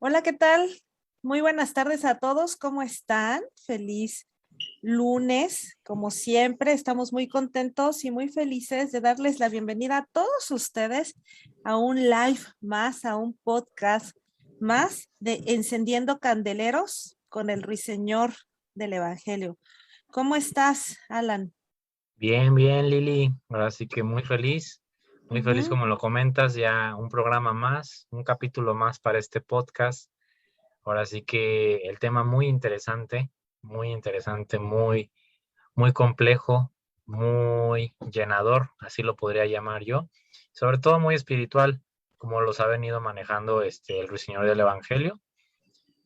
Hola, ¿qué tal? Muy buenas tardes a todos. ¿Cómo están? Feliz lunes. Como siempre, estamos muy contentos y muy felices de darles la bienvenida a todos ustedes a un live más, a un podcast más de Encendiendo Candeleros con el Ruiseñor del Evangelio. ¿Cómo estás, Alan? Bien, bien, Lili. Ahora sí que muy feliz Ujú. como lo comentas, ya un programa más, un capítulo más para este podcast. Ahora sí que el tema muy interesante, muy complejo, muy llenador, así lo podría llamar yo. Sobre todo muy espiritual, como los ha venido manejando el Ruiseñor del Evangelio.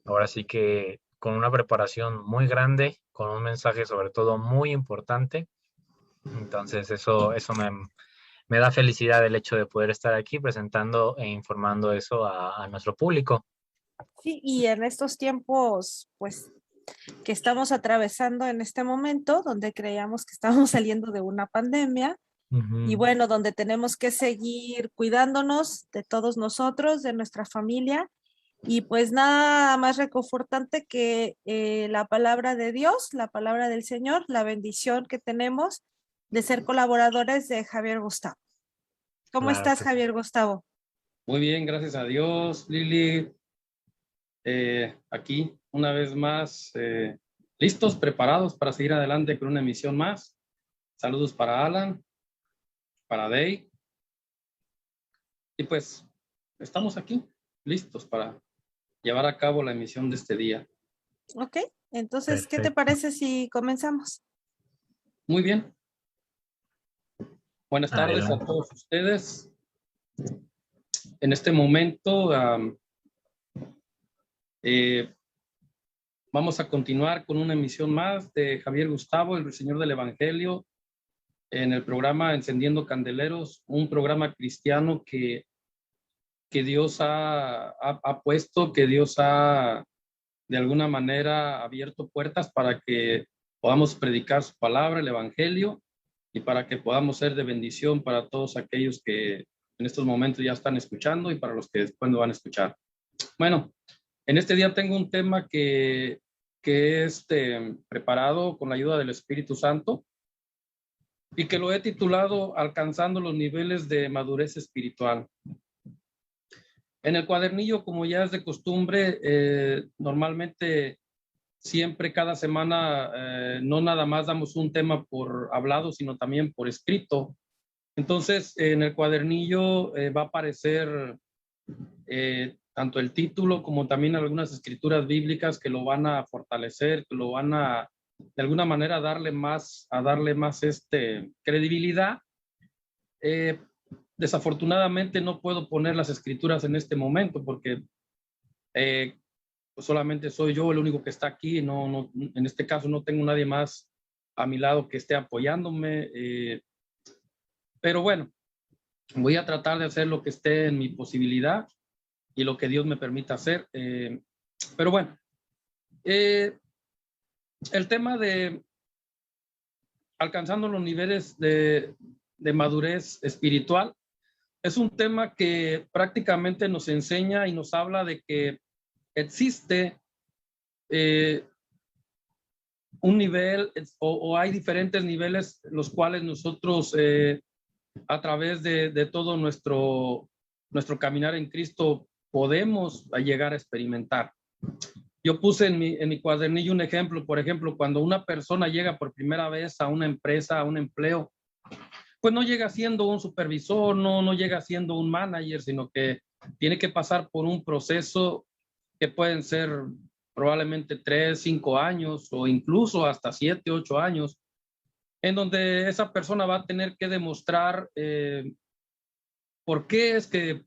Ahora sí que con una preparación muy grande, con un mensaje sobre todo muy importante. Entonces eso me da felicidad el hecho de poder estar aquí presentando e informando eso a nuestro público. Sí, y en estos tiempos, pues que estamos atravesando en este momento, donde creíamos que estábamos saliendo de una pandemia y Ujú. bueno, donde tenemos que seguir cuidándonos de todos nosotros, de nuestra familia y pues nada más reconfortante que la palabra de Dios, la palabra del Señor, la bendición que tenemos de ser colaboradores de Javier Gustavo. ¿Cómo Claro estás, que sí. Javier Gustavo? Muy bien, gracias a Dios, Lili. Aquí una vez más, listos, preparados para seguir adelante con una emisión más. Saludos para Alan, para Day. Y pues estamos aquí, listos para llevar a cabo la emisión de este día. Ok, entonces, ¿qué te Perfecto. parece si comenzamos? Muy bien, buenas tardes a Adelante. todos ustedes. En este momento eh, vamos a continuar con una emisión más de Javier Gustavo, el Señor del Evangelio, en el programa Encendiendo Candeleros, un programa cristiano que Dios ha puesto, que Dios ha de alguna manera abierto puertas para que podamos predicar su palabra, el Evangelio, y para que podamos ser de bendición para todos aquellos que en estos momentos ya están escuchando y para los que después nos van a escuchar. Bueno, en este día tengo un tema que es preparado con la ayuda del Espíritu Santo y que lo he titulado Alcanzando los niveles de madurez espiritual. En el cuadernillo, como ya es de costumbre, normalmente siempre cada semana no nada más damos un tema por hablado, sino también por escrito. Entonces, en el cuadernillo va a aparecer tanto el título como también algunas escrituras bíblicas que lo van a fortalecer, que lo van a de alguna manera a darle más credibilidad. Eh, Desafortunadamente no puedo poner las escrituras en este momento porque pues solamente soy yo el único que está aquí, en este caso no tengo nadie más a mi lado que esté apoyándome, pero bueno, voy a tratar de hacer lo que esté en mi posibilidad y lo que Dios me permita hacer. Pero bueno, eh, el tema de alcanzando los niveles de madurez espiritual es un tema que prácticamente nos enseña y nos habla de que existe un nivel o hay diferentes niveles los cuales nosotros a través de todo nuestro caminar en Cristo podemos llegar a experimentar. Yo puse en mi cuadernillo un ejemplo, por ejemplo, cuando una persona llega por primera vez a una empresa, a un empleo, pues no llega siendo un supervisor, no llega siendo un manager, sino que tiene que pasar por un proceso que pueden ser probablemente 3, 5 años o incluso hasta 7, 8 años, en donde esa persona va a tener que demostrar por qué es que,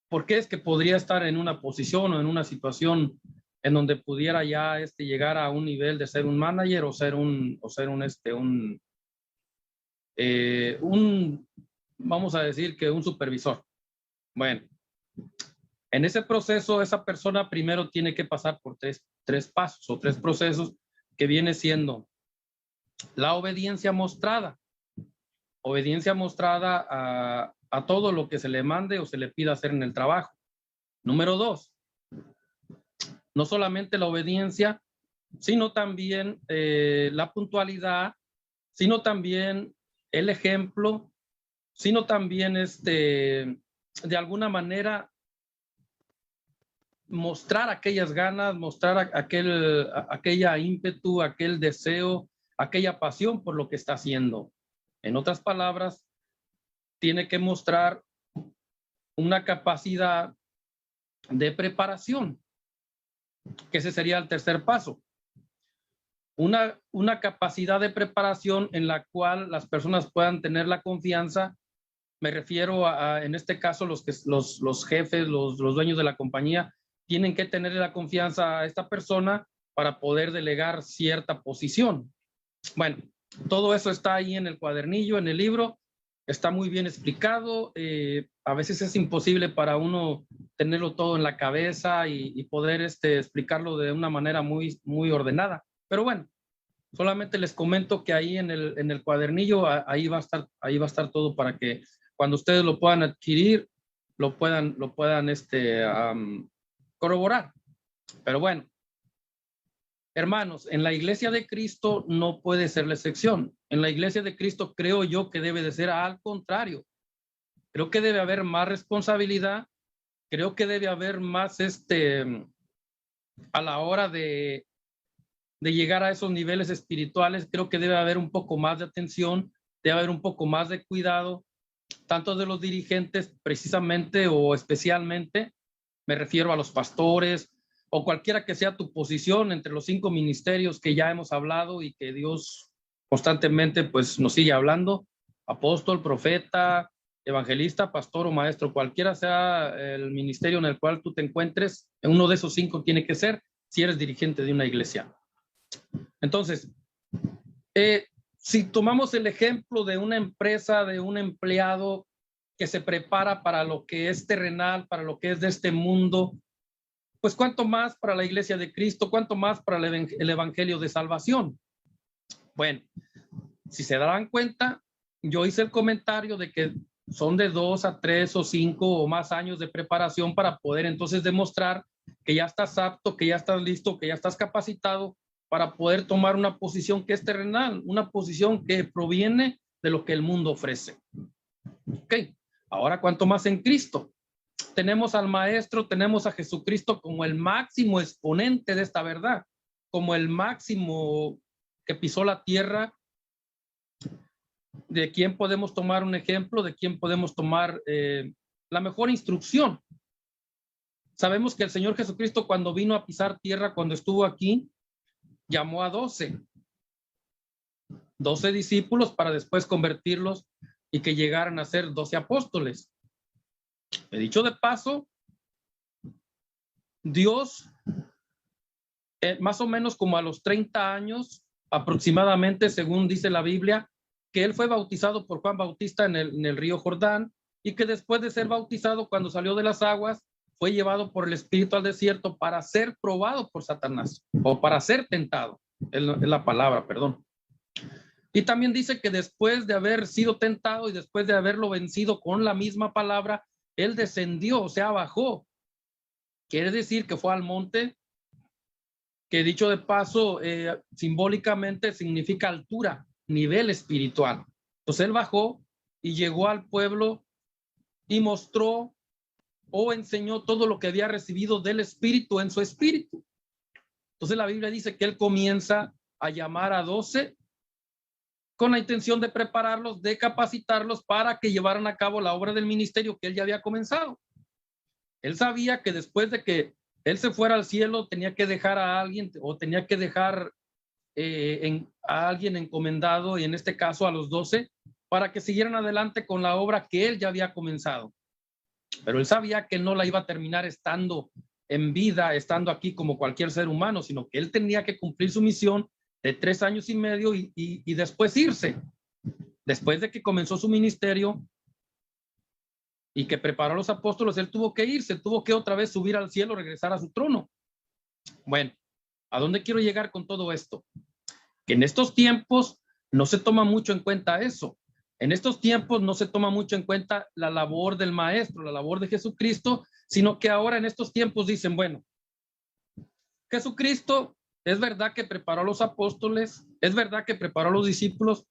por qué es que podría estar en una posición o en una situación en donde pudiera ya llegar a un nivel de ser un manager o ser un vamos a decir que un supervisor. Bueno, en ese proceso esa persona primero tiene que pasar por tres pasos o tres procesos que viene siendo la obediencia mostrada a todo lo que se le mande o se le pida hacer en el trabajo. Número 2, no solamente la obediencia, sino también la puntualidad, sino también el ejemplo, sino también de alguna manera mostrar aquellas ganas, mostrar aquella ímpetu, aquel deseo, aquella pasión por lo que está haciendo. En otras palabras, tiene que mostrar una capacidad de preparación, que ese sería el tercer paso. Una capacidad de preparación en la cual las personas puedan tener la confianza. Me refiero en este caso, los jefes, los dueños de la compañía, tienen que tener la confianza a esta persona para poder delegar cierta posición. Bueno, todo eso está ahí en el cuadernillo, en el libro, está muy bien explicado. A veces es imposible para uno tenerlo todo en la cabeza y poder explicarlo de una manera muy, muy ordenada. Pero bueno, solamente les comento que ahí en el cuadernillo, ahí va a estar todo para que cuando ustedes lo puedan adquirir, lo puedan corroborar. Pero bueno, hermanos, en la Iglesia de Cristo no puede ser la excepción. En la Iglesia de Cristo creo yo que debe de ser al contrario. Creo que debe haber más responsabilidad. Creo que debe haber más a la hora de llegar a esos niveles espirituales. Creo que debe haber un poco más de atención, debe haber un poco más de cuidado, tanto de los dirigentes precisamente o especialmente. Me refiero a los pastores o cualquiera que sea tu posición entre los 5 ministerios que ya hemos hablado y que Dios constantemente pues nos sigue hablando: apóstol, profeta, evangelista, pastor o maestro. Cualquiera sea el ministerio en el cual tú te encuentres, en uno de esos 5 tiene que ser si eres dirigente de una iglesia. Entonces, si tomamos el ejemplo de una empresa, de un empleado que se prepara para lo que es terrenal, para lo que es de este mundo, pues cuánto más para la Iglesia de Cristo, cuánto más para el Evangelio de Salvación. Bueno, si se darán cuenta, yo hice el comentario de que son de 2 a 3 o 5 o más años de preparación para poder entonces demostrar que ya estás apto, que ya estás listo, que ya estás capacitado para poder tomar una posición que es terrenal, una posición que proviene de lo que el mundo ofrece. Ok, ahora cuánto más en Cristo. Tenemos al Maestro, tenemos a Jesucristo como el máximo exponente de esta verdad, como el máximo que pisó la tierra, de quien podemos tomar un ejemplo, de quien podemos tomar la mejor instrucción. Sabemos que el Señor Jesucristo, cuando vino a pisar tierra, cuando estuvo aquí, llamó a 12 discípulos para después convertirlos y que llegaran a ser 12 apóstoles. He dicho de paso, Dios, más o menos como a los 30 años aproximadamente, según dice la Biblia, que él fue bautizado por Juan Bautista en el río Jordán, y que después de ser bautizado, cuando salió de las aguas, fue llevado por el Espíritu al desierto para ser probado por Satanás, o para ser tentado, es la palabra, perdón. Y también dice que después de haber sido tentado y después de haberlo vencido con la misma palabra, él descendió, o sea, bajó. Quiere decir que fue al monte, que dicho de paso, simbólicamente significa altura, nivel espiritual. Entonces él bajó y llegó al pueblo y mostró o enseñó todo lo que había recibido del Espíritu en su espíritu. Entonces la Biblia dice que él comienza a llamar a 12 con la intención de prepararlos, de capacitarlos para que llevaran a cabo la obra del ministerio que él ya había comenzado. Él sabía que después de que él se fuera al cielo, tenía que dejar a alguien, o tenía que dejar a alguien encomendado, y en este caso a los 12, para que siguieran adelante con la obra que él ya había comenzado. Pero él sabía que no la iba a terminar estando en vida, estando aquí como cualquier ser humano, sino que él tenía que cumplir su misión de 3 años y medio y después irse. Después de que comenzó su ministerio y que preparó a los apóstoles, él tuvo que irse, tuvo que otra vez subir al cielo, regresar a su trono. Bueno, ¿a dónde quiero llegar con todo esto? Que en estos tiempos no se toma mucho en cuenta eso. En estos tiempos no se toma mucho en cuenta la labor del Maestro, la labor de Jesucristo, sino que ahora en estos tiempos dicen, bueno, Jesucristo es verdad que preparó a los apóstoles, es verdad que preparó a los discípulos,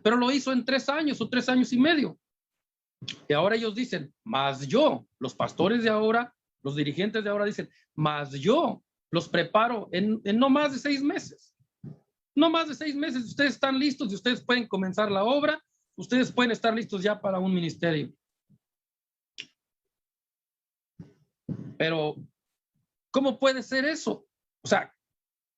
pero lo hizo en 3 años o 3 años y medio. Y ahora ellos dicen, más yo, los pastores de ahora, los dirigentes de ahora dicen, más yo los preparo en no más de 6 meses. No más de 6 meses, ustedes están listos y ustedes pueden comenzar la obra, ustedes pueden estar listos ya para un ministerio. Pero, ¿cómo puede ser eso? O sea,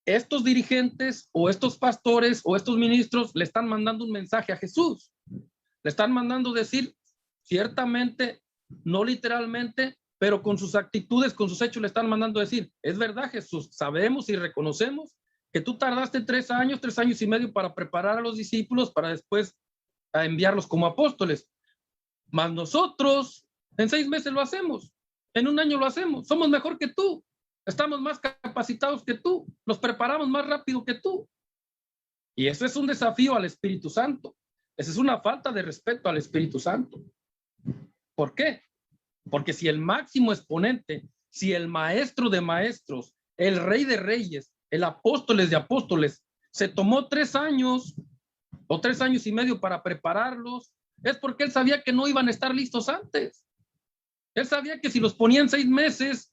estos dirigentes o estos pastores o estos ministros le están mandando un mensaje a Jesús. Le están mandando decir, ciertamente, no literalmente, pero con sus actitudes, con sus hechos le están mandando decir, es verdad, Jesús, sabemos y reconocemos que tú tardaste 3 años, 3 años y medio para preparar a los discípulos para después a enviarlos como apóstoles. Mas nosotros en 6 meses lo hacemos, en 1 año lo hacemos, somos mejor que tú, estamos más capacitados que tú, los preparamos más rápido que tú. Y eso es un desafío al Espíritu Santo. Esa es una falta de respeto al Espíritu Santo. ¿Por qué? Porque si el máximo exponente, si el maestro de maestros, el rey de reyes, el apóstoles de apóstoles, se tomó 3 años o 3 años y medio para prepararlos, es porque él sabía que no iban a estar listos antes. Él sabía que si los ponían 6 meses,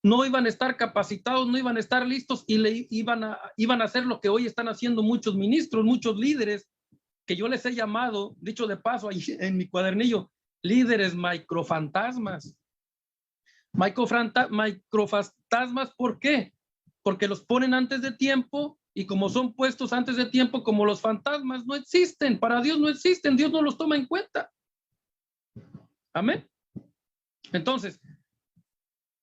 no iban a estar capacitados, no iban a estar listos y iban a hacer lo que hoy están haciendo muchos ministros, muchos líderes, que yo les he llamado, dicho de paso ahí en mi cuadernillo, líderes microfantasmas. Microfantasmas, ¿por qué? Porque los ponen antes de tiempo y como son puestos antes de tiempo, como los fantasmas no existen, para Dios no existen, Dios no los toma en cuenta. Amén. Entonces,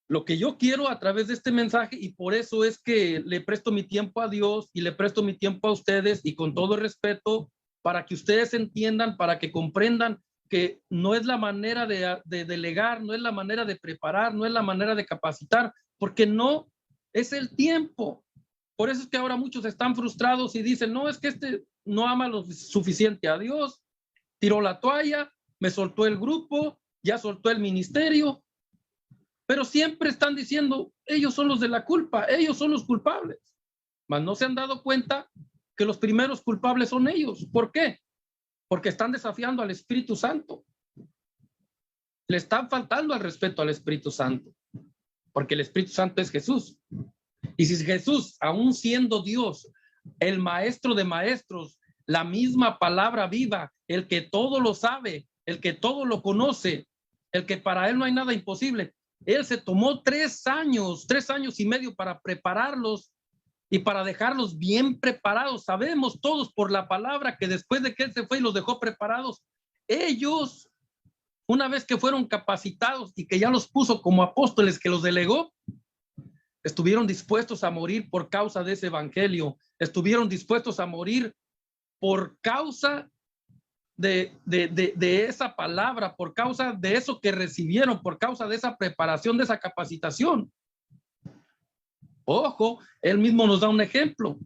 lo que yo quiero a través de este mensaje, y por eso es que le presto mi tiempo a Dios y le presto mi tiempo a ustedes y con todo respeto, para que ustedes entiendan, para que comprendan que no es la manera de delegar, no es la manera de preparar, no es la manera de capacitar, porque no es el tiempo. Por eso es que ahora muchos están frustrados y dicen, no, es que este no ama lo suficiente a Dios, tiró la toalla, me soltó el grupo, ya soltó el ministerio, pero siempre están diciendo, ellos son los de la culpa, ellos son los culpables. Mas no se han dado cuenta que los primeros culpables son ellos. ¿Por qué? Porque están desafiando al Espíritu Santo. Le están faltando al respeto al Espíritu Santo. Porque el Espíritu Santo es Jesús. Y si Jesús, aún siendo Dios, el maestro de maestros, la misma palabra viva, el que todo lo sabe, el que todo lo conoce, el que para él no hay nada imposible, él se tomó 3 años, 3 años y medio para prepararlos y para dejarlos bien preparados. Sabemos todos por la palabra que después de que él se fue y los dejó preparados, ellos, una vez que fueron capacitados y que ya los puso como apóstoles, que los delegó, estuvieron dispuestos a morir por causa de ese evangelio, estuvieron dispuestos a morir por causa de esa palabra, por causa de eso que recibieron, por causa de esa preparación, de esa capacitación. Ojo, él mismo nos da un ejemplo.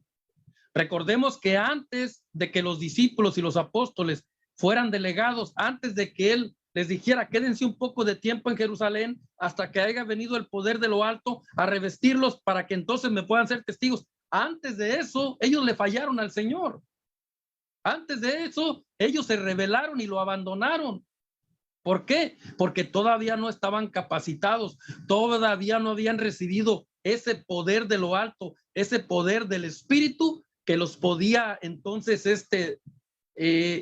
Recordemos que antes de que los discípulos y los apóstoles fueran delegados, antes de que él les dijera, quédense un poco de tiempo en Jerusalén hasta que haya venido el poder de lo alto a revestirlos para que entonces me puedan ser testigos. Antes de eso, ellos le fallaron al Señor. Antes de eso, ellos se rebelaron y lo abandonaron. ¿Por qué? Porque todavía no estaban capacitados, todavía no habían recibido ese poder de lo alto, ese poder del Espíritu que los podía entonces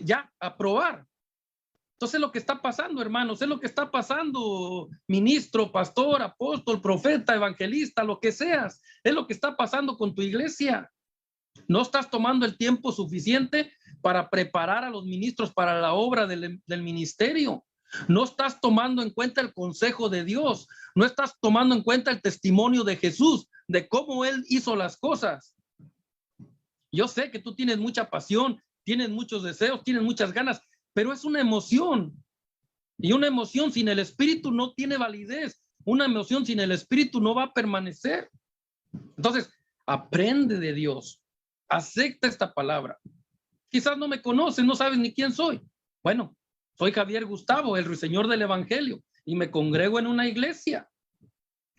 ya aprobar. Entonces, lo que está pasando, hermanos, es lo que está pasando, ministro, pastor, apóstol, profeta, evangelista, lo que seas, es lo que está pasando con tu iglesia. No estás tomando el tiempo suficiente para preparar a los ministros para la obra del ministerio. No estás tomando en cuenta el consejo de Dios. No estás tomando en cuenta el testimonio de Jesús, de cómo Él hizo las cosas. Yo sé que tú tienes mucha pasión, tienes muchos deseos, tienes muchas ganas, pero es una emoción. Y una emoción sin el Espíritu no tiene validez. Una emoción sin el Espíritu no va a permanecer. Entonces, aprende de Dios. Acepta esta palabra. Quizás no me conoces, no sabes ni quién soy. Bueno, soy Javier Gustavo, el ruiseñor del Evangelio, y me congrego en una iglesia,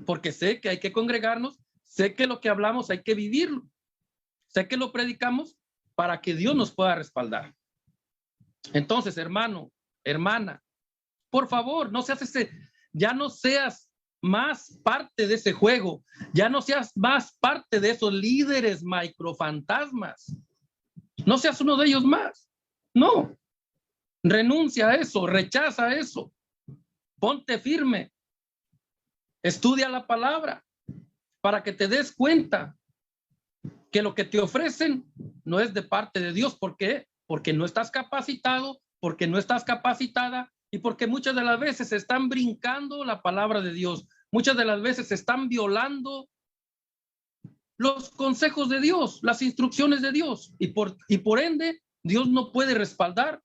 porque sé que hay que congregarnos, Sé que lo que hablamos hay que vivirlo. Sé que lo predicamos para que Dios nos pueda respaldar. Entonces, hermano, hermana, por favor, ya no seas más parte de ese juego, ya no seas más parte de esos líderes microfantasmas. No seas uno de ellos más. No. Renuncia a eso, rechaza eso. Ponte firme. Estudia la palabra para que te des cuenta que lo que te ofrecen no es de parte de Dios. ¿Por qué? Porque no estás capacitado, porque no estás capacitada y porque muchas de las veces están brincando la palabra de Dios. Muchas de las veces están violando los consejos de Dios, las instrucciones de Dios y por ende Dios no puede respaldar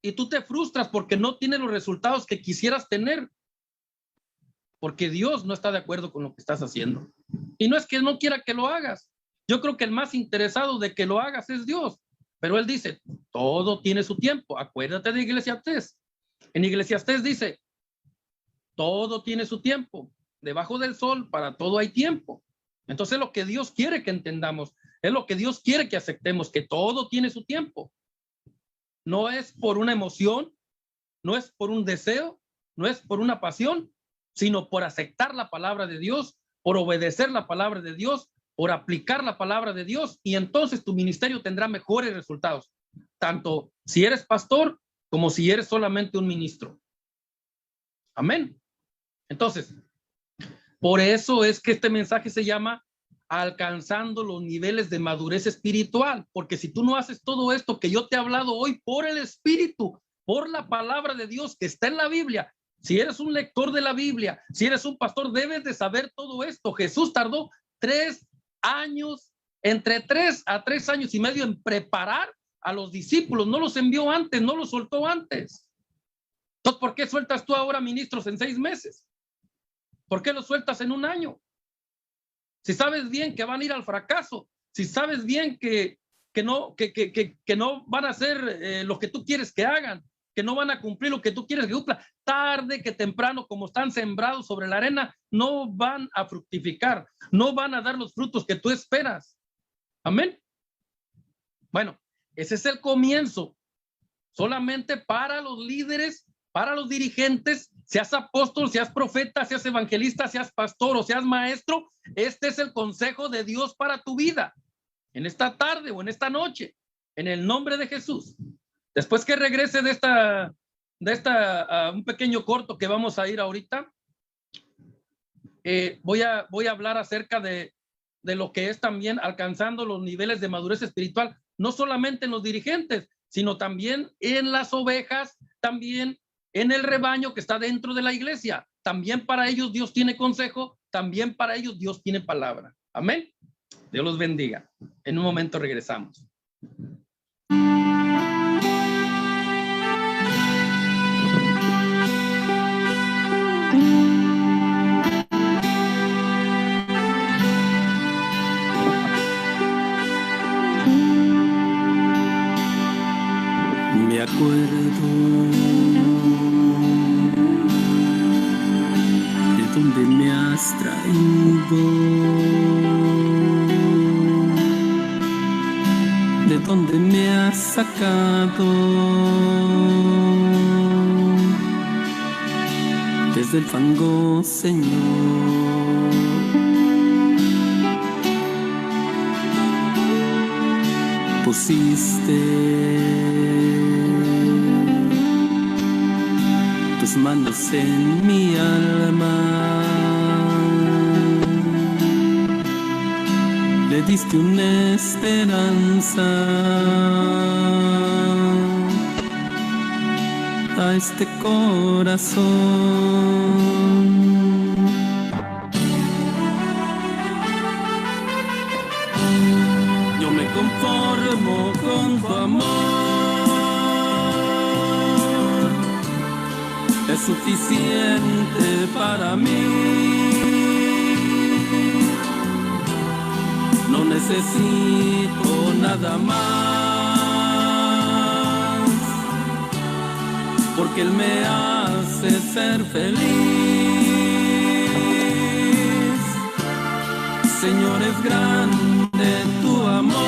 y tú te frustras porque no tienes los resultados que quisieras tener porque Dios no está de acuerdo con lo que estás haciendo. Y no es que no quiera que lo hagas. Yo creo que el más interesado de que lo hagas es Dios. Pero Él dice, todo tiene su tiempo. Acuérdate de Eclesiastés. En Eclesiastés dice, todo tiene su tiempo. Debajo del sol, para todo hay tiempo. Entonces lo que Dios quiere que entendamos, es lo que Dios quiere que aceptemos, que todo tiene su tiempo. No es por una emoción, no es por un deseo, no es por una pasión, sino por aceptar la palabra de Dios, por obedecer la palabra de Dios, por aplicar la palabra de Dios, y entonces tu ministerio tendrá mejores resultados, tanto si eres pastor como si eres solamente un ministro. Amén. Entonces, por eso es que este mensaje se llama alcanzando los niveles de madurez espiritual, porque si tú no haces todo esto que yo te he hablado hoy por el Espíritu, por la palabra de Dios que está en la Biblia, si eres un lector de la Biblia, si eres un pastor, debes de saber todo esto. Jesús tardó 3 años, entre 3 a 3 años y medio en preparar a los discípulos. No los envió antes, no los soltó antes. Entonces, ¿por qué sueltas tú ahora ministros en 6 meses? ¿Por qué los sueltas en 1 año? Si sabes bien que van a ir al fracaso, si sabes bien que no van a hacer lo que tú quieres que hagan, que no van a cumplir lo que tú quieres que cumpla, tarde que temprano, como están sembrados sobre la arena, no van a fructificar, no van a dar los frutos que tú esperas. Amén. Bueno, ese es el comienzo. Solamente para los líderes, para los dirigentes, seas apóstol, seas profeta, seas evangelista, seas pastor o seas maestro, este es el consejo de Dios para tu vida, en esta tarde o en esta noche, en el nombre de Jesús. Después que regrese de un pequeño corto que vamos a ir ahorita, voy a hablar acerca de lo que es también alcanzando los niveles de madurez espiritual, no solamente en los dirigentes, sino también en las ovejas, también en el rebaño que está dentro de la iglesia. También para ellos Dios tiene consejo, también para ellos Dios tiene palabra. Amén. Dios los bendiga. En un momento regresamos. Me acuerdo de donde me has traído, de donde me has sacado, desde el fango, Señor. Pusiste tus manos en mi alma, le diste una esperanza a este corazón. Yo me conformo con tu amor, es suficiente para mí. No necesito nada más, porque Él me hace ser feliz. Señor, es grande tu amor.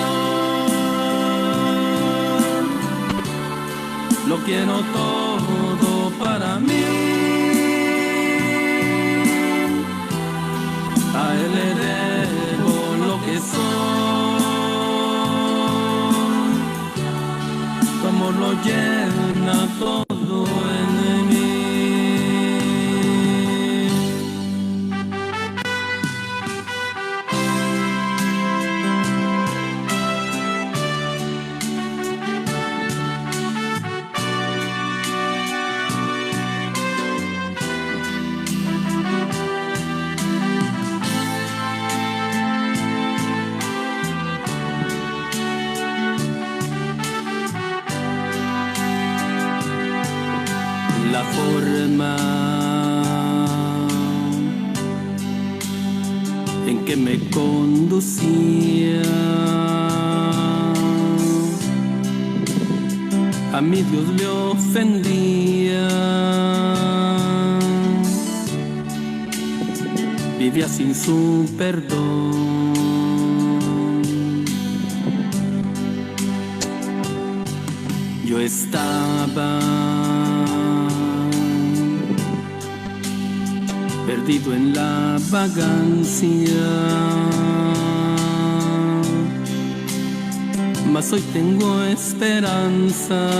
Lo quiero todo para mí. A Él le debo lo que soy. Tu amor lo llena todo en mí. La forma en que me conducía a mi Dios le ofendía. Vivía sin su perdón. Yo estaba perdido en la vagancia, mas hoy tengo esperanza.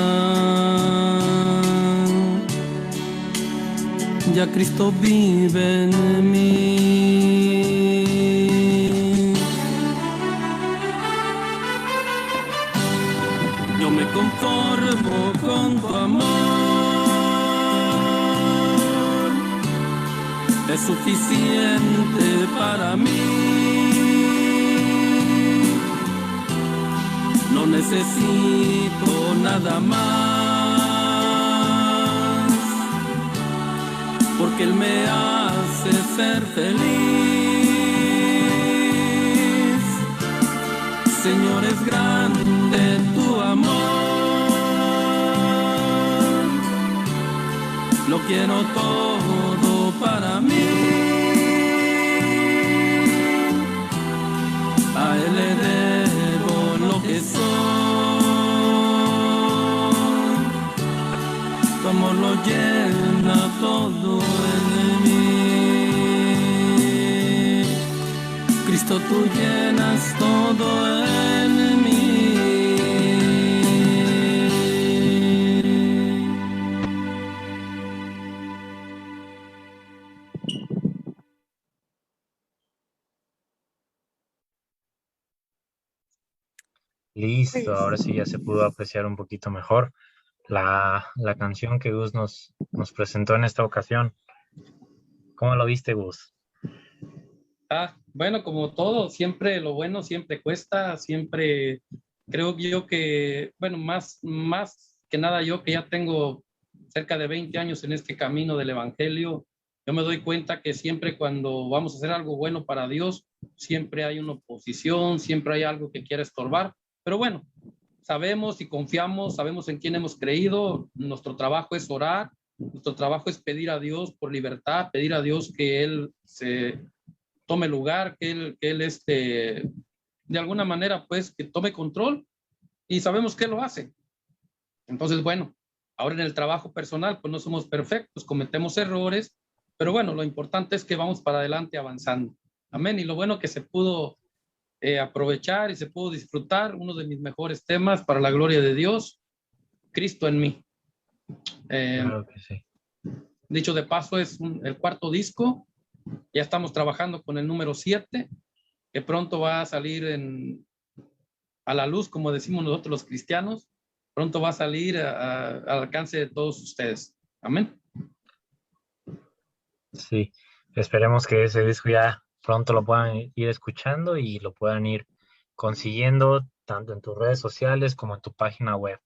Ya Cristo vive en mí. Yo me conformo con tu amor, es suficiente para mí. No necesito nada más, porque Él me hace ser feliz. Señor, es grande tu amor, lo quiero todo para mí. A Él le debo lo que soy. Tu amor lo llena todo en mí. Cristo, tú llenas todo en mí. Listo, ahora sí ya se pudo apreciar un poquito mejor la canción que Gus nos presentó en esta ocasión. ¿Cómo lo viste, Gus? Bueno, como todo, siempre lo bueno siempre cuesta, siempre creo yo que, bueno, más que nada yo que ya tengo cerca de 20 años en este camino del Evangelio, yo me doy cuenta que siempre cuando vamos a hacer algo bueno para Dios, siempre hay una oposición, siempre hay algo que quiere estorbar, pero bueno, sabemos y confiamos, sabemos en quién hemos creído, nuestro trabajo es orar, nuestro trabajo es pedir a Dios por libertad, pedir a Dios que Él se tome lugar, que él de alguna manera, pues, que tome control, y sabemos que lo hace. Entonces, bueno, ahora en el trabajo personal, pues no somos perfectos, cometemos errores, pero bueno, lo importante es que vamos para adelante avanzando. Amén. Y lo bueno que se pudo aprovechar y se pudo disfrutar uno de mis mejores temas para la gloria de Dios, Cristo en mí. Claro que sí. Dicho de paso, es el cuarto disco. Ya estamos trabajando con el número 7, que pronto va a salir a la luz, como decimos nosotros los cristianos. Pronto va a salir al alcance de todos ustedes. Amén. Sí, esperemos que ese disco ya pronto lo puedan ir escuchando y lo puedan ir consiguiendo tanto en tus redes sociales como en tu página web.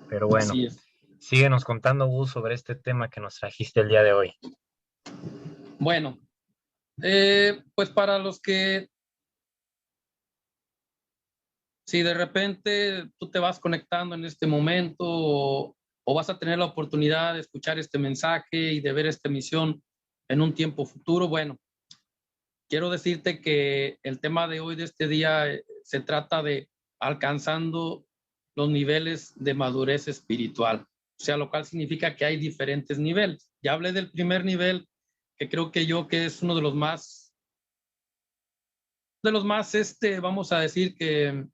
Pero bueno, síguenos contando, Gus, sobre este tema que nos trajiste el día de hoy. Bueno, pues para los que, si de repente tú te vas conectando en este momento o vas a tener la oportunidad de escuchar este mensaje y de ver esta emisión en un tiempo futuro, bueno, quiero decirte que el tema de hoy, de este día, se trata de alcanzando los niveles de madurez espiritual. O sea, lo cual significa que hay diferentes niveles. Ya hablé del primer nivel, que creo que es uno de los más, vamos a decir que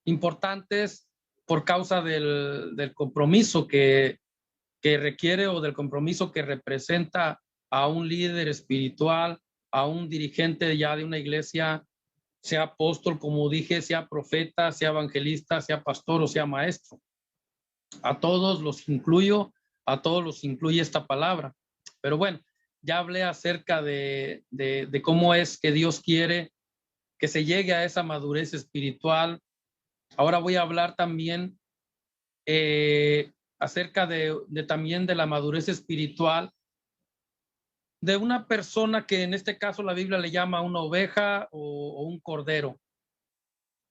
importantes por causa del compromiso que requiere o del compromiso que representa a un líder espiritual, a un dirigente ya de una iglesia, sea apóstol, como dije, sea profeta, sea evangelista, sea pastor o sea maestro. A todos los incluyo, a todos los incluye esta palabra. Pero bueno, ya hablé acerca de cómo es que Dios quiere que se llegue a esa madurez espiritual. Ahora voy a hablar también acerca también de la madurez espiritual de una persona que en este caso la Biblia le llama una oveja o un cordero.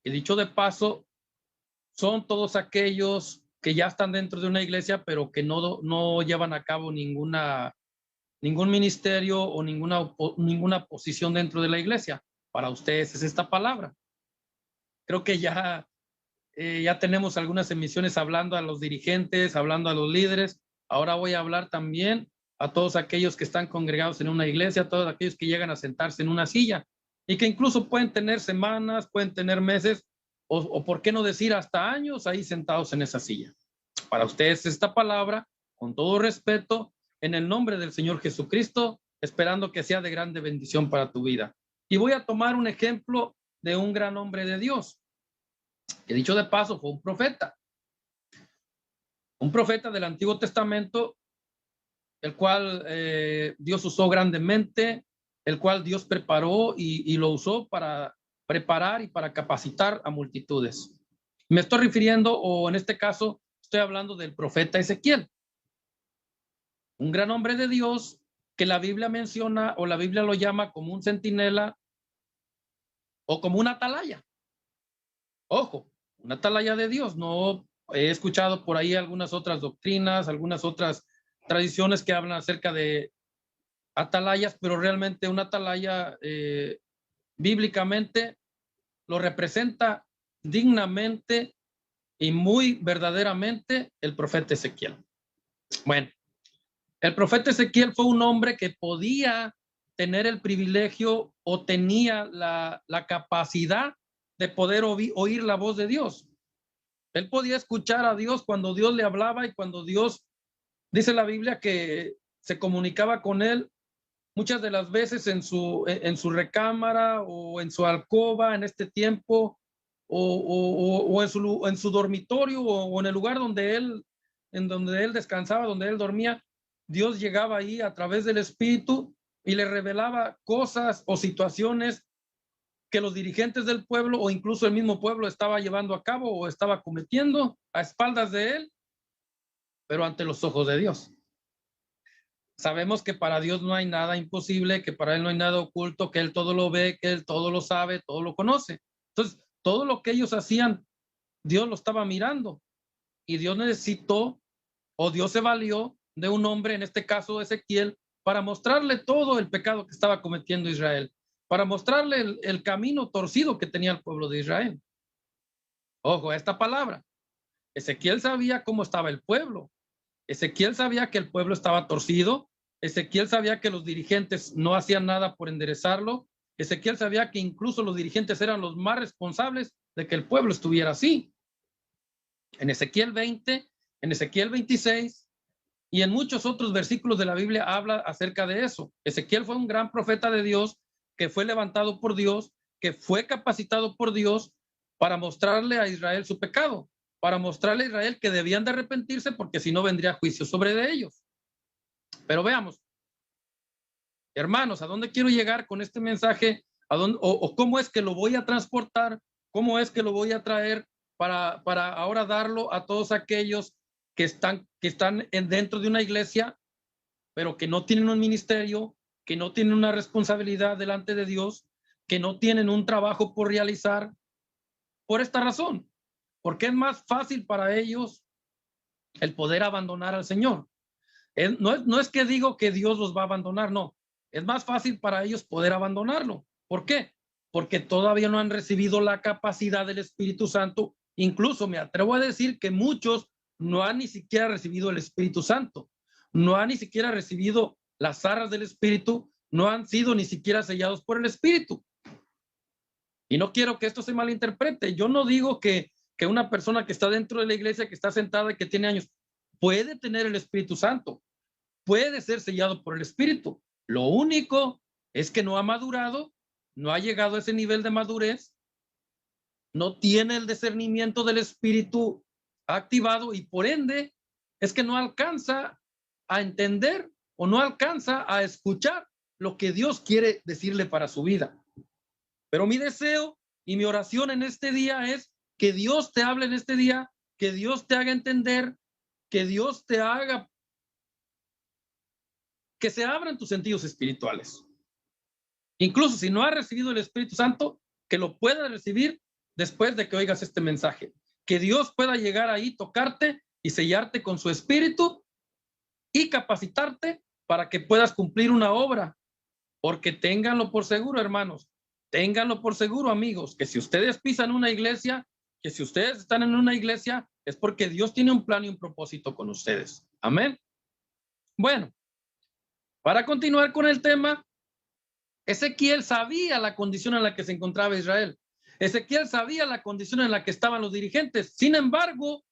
Y dicho de paso, son todos aquellos que ya están dentro de una iglesia, pero que no llevan a cabo ningún ministerio o ninguna posición dentro de la iglesia. Para ustedes es esta palabra. Creo que ya tenemos algunas emisiones hablando a los dirigentes, hablando a los líderes. Ahora voy a hablar también a todos aquellos que están congregados en una iglesia, a todos aquellos que llegan a sentarse en una silla y que incluso pueden tener semanas, pueden tener meses o por qué no decir hasta años ahí sentados en esa silla. Para ustedes esta palabra, con todo respeto, en el nombre del Señor Jesucristo, esperando que sea de grande bendición para tu vida. Y voy a tomar un ejemplo de un gran hombre de Dios, que dicho de paso fue un profeta del Antiguo Testamento, el cual Dios usó grandemente, el cual Dios preparó y lo usó para preparar y para capacitar a multitudes. Me estoy refiriendo, o en este caso, estoy hablando del profeta Ezequiel, un gran hombre de Dios que la Biblia menciona o la Biblia lo llama como un centinela o como una atalaya. Ojo, una atalaya de Dios. No he escuchado por ahí algunas otras doctrinas, algunas otras tradiciones que hablan acerca de atalayas, pero realmente una atalaya bíblicamente lo representa dignamente y muy verdaderamente el profeta Ezequiel. Bueno, el profeta Ezequiel fue un hombre que podía tener el privilegio o tenía la capacidad de poder oír la voz de Dios. Él podía escuchar a Dios cuando Dios le hablaba y cuando Dios, dice la Biblia, que se comunicaba con él muchas de las veces en su recámara o en su alcoba en este tiempo o en su dormitorio o en el lugar donde él descansaba, donde él dormía. Dios llegaba ahí a través del Espíritu y le revelaba cosas o situaciones que los dirigentes del pueblo o incluso el mismo pueblo estaba llevando a cabo o estaba cometiendo a espaldas de él, pero ante los ojos de Dios. Sabemos que para Dios no hay nada imposible, que para Él no hay nada oculto, que Él todo lo ve, que Él todo lo sabe, todo lo conoce. Entonces, todo lo que ellos hacían, Dios lo estaba mirando y Dios necesitó o Dios se valió de un hombre, en este caso Ezequiel, para mostrarle todo el pecado que estaba cometiendo Israel, para mostrarle el camino torcido que tenía el pueblo de Israel. Ojo a esta palabra. Ezequiel sabía cómo estaba el pueblo. Ezequiel sabía que el pueblo estaba torcido. Ezequiel sabía que los dirigentes no hacían nada por enderezarlo. Ezequiel sabía que incluso los dirigentes eran los más responsables de que el pueblo estuviera así. En Ezequiel 20, en Ezequiel 26 y en muchos otros versículos de la Biblia habla acerca de eso. Ezequiel fue un gran profeta de Dios que fue levantado por Dios, que fue capacitado por Dios para mostrarle a Israel su pecado, para mostrarle a Israel que debían de arrepentirse porque si no vendría juicio sobre de ellos. Pero veamos, hermanos, ¿a dónde quiero llegar con este mensaje? ¿A dónde, o cómo es que lo voy a transportar? ¿Cómo es que lo voy a traer para ahora darlo a todos aquellos que están dentro de una iglesia, pero que no tienen un ministerio, que no tienen una responsabilidad delante de Dios, que no tienen un trabajo por realizar? Por esta razón, porque es más fácil para ellos el poder abandonar al Señor. No es que digo que Dios los va a abandonar, no. es más fácil para ellos poder abandonarlo. ¿Por qué? Porque todavía no han recibido la capacidad del Espíritu Santo. Incluso me atrevo a decir que muchos no han ni siquiera recibido el Espíritu Santo, no han ni siquiera recibido las arras del Espíritu, no han sido ni siquiera sellados por el Espíritu. Y no quiero que esto se malinterprete. Yo no digo que una persona que está dentro de la iglesia, que está sentada y que tiene años, puede tener el Espíritu Santo, puede ser sellado por el Espíritu. Lo único es que no ha madurado, no ha llegado a ese nivel de madurez, no tiene el discernimiento del Espíritu activado y por ende es que no alcanza a entender o no alcanza a escuchar lo que Dios quiere decirle para su vida. Pero mi deseo y mi oración en este día es que Dios te hable en este día, que Dios te haga entender, que Dios te haga que se abran tus sentidos espirituales. Incluso si no has recibido el Espíritu Santo, que lo puedas recibir después de que oigas este mensaje. Que Dios pueda llegar ahí, tocarte y sellarte con su Espíritu y capacitarte para que puedas cumplir una obra. Porque ténganlo por seguro, hermanos, ténganlo por seguro, amigos, que si ustedes pisan una iglesia, que si ustedes están en una iglesia, es porque Dios tiene un plan y un propósito con ustedes. Amén. Bueno, para continuar con el tema, Ezequiel sabía la condición en la que se encontraba Israel. Ezequiel sabía la condición en la que estaban los dirigentes. Sin embargo,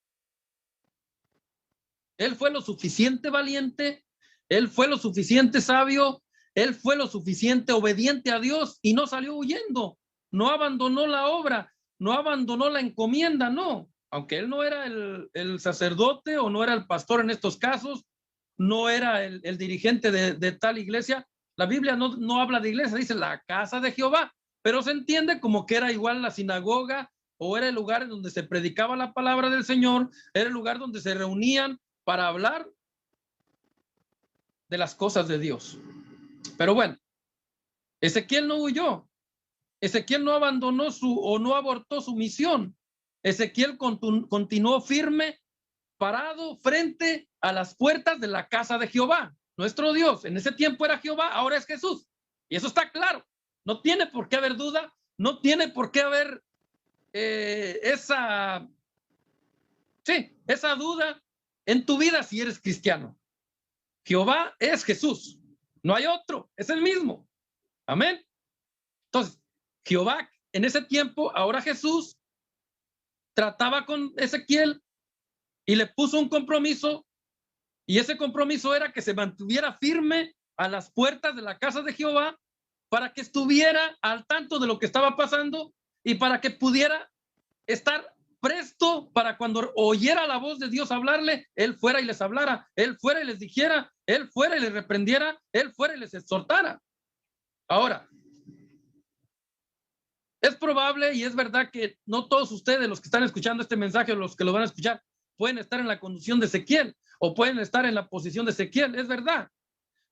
él fue lo suficiente valiente, él fue lo suficiente sabio, él fue lo suficiente obediente a Dios y no salió huyendo, no abandonó la obra, no abandonó la encomienda, no. Aunque él no era el sacerdote o no era el pastor en estos casos, no era el dirigente de tal iglesia. La Biblia no habla de iglesia, dice la casa de Jehová, pero se entiende como que era igual la sinagoga o era el lugar en donde se predicaba la palabra del Señor, era el lugar donde se reunían para hablar de las cosas de Dios. Pero bueno, Ezequiel no huyó, Ezequiel no abandonó o no abortó su misión. Ezequiel continuó firme, parado frente a las puertas de la casa de Jehová. Nuestro Dios, en ese tiempo era Jehová, ahora es Jesús. Y eso está claro. No tiene por qué haber duda, no tiene por qué haber esa duda en tu vida si eres cristiano. Jehová es Jesús, no hay otro, es el mismo. Amén. Entonces, Jehová en ese tiempo, ahora Jesús, trataba con Ezequiel y le puso un compromiso, y ese compromiso era que se mantuviera firme a las puertas de la casa de Jehová para que estuviera al tanto de lo que estaba pasando y para que pudiera estar presto para cuando oyera la voz de Dios hablarle, él fuera y les hablara, él fuera y les dijera, él fuera y les reprendiera, él fuera y les exhortara. Ahora, es probable y es verdad que no todos ustedes, los que están escuchando este mensaje o los que lo van a escuchar, pueden estar en la condición de Ezequiel o pueden estar en la posición de Ezequiel, es verdad.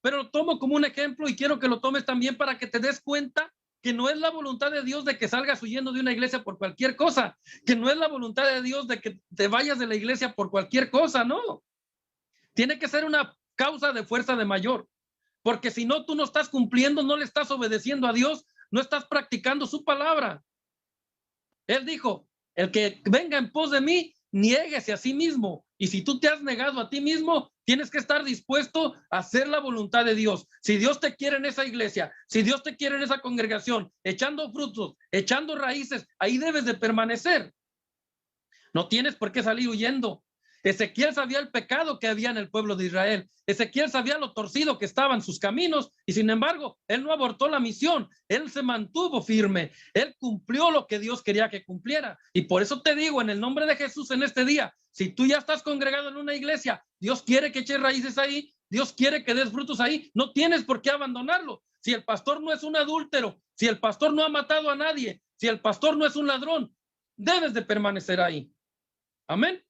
Pero lo tomo como un ejemplo y quiero que lo tomes también para que te des cuenta que no es la voluntad de Dios de que salgas huyendo de una iglesia por cualquier cosa, que no es la voluntad de Dios de que te vayas de la iglesia por cualquier cosa, no. Tiene que ser una causa de fuerza de mayor, porque si no, tú no estás cumpliendo, no le estás obedeciendo a Dios, no estás practicando su palabra. Él dijo, el que venga en pos de mí, niéguese a sí mismo. Y si tú te has negado a ti mismo, tienes que estar dispuesto a hacer la voluntad de Dios. Si Dios te quiere en esa iglesia, si Dios te quiere en esa congregación, echando frutos, echando raíces, ahí debes de permanecer. No tienes por qué salir huyendo. Ezequiel sabía el pecado que había en el pueblo de Israel. Ezequiel sabía lo torcido que estaban sus caminos y sin embargo, él no abortó la misión. Él se mantuvo firme. Él cumplió lo que Dios quería que cumpliera. Y por eso te digo, en el nombre de Jesús en este día, si tú ya estás congregado en una iglesia, Dios quiere que eches raíces ahí, Dios quiere que des frutos ahí, no tienes por qué abandonarlo. Si el pastor no es un adúltero, si el pastor no ha matado a nadie, si el pastor no es un ladrón, debes de permanecer ahí. Amén.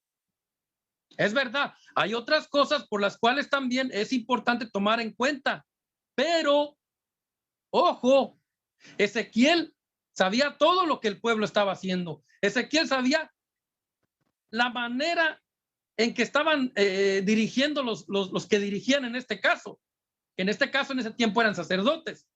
Es verdad, hay otras cosas por las cuales también es importante tomar en cuenta, pero, ojo, Ezequiel sabía todo lo que el pueblo estaba haciendo. Ezequiel sabía la manera en que estaban dirigiendo los que dirigían en este caso. que en este caso, en ese tiempo eran sacerdotes.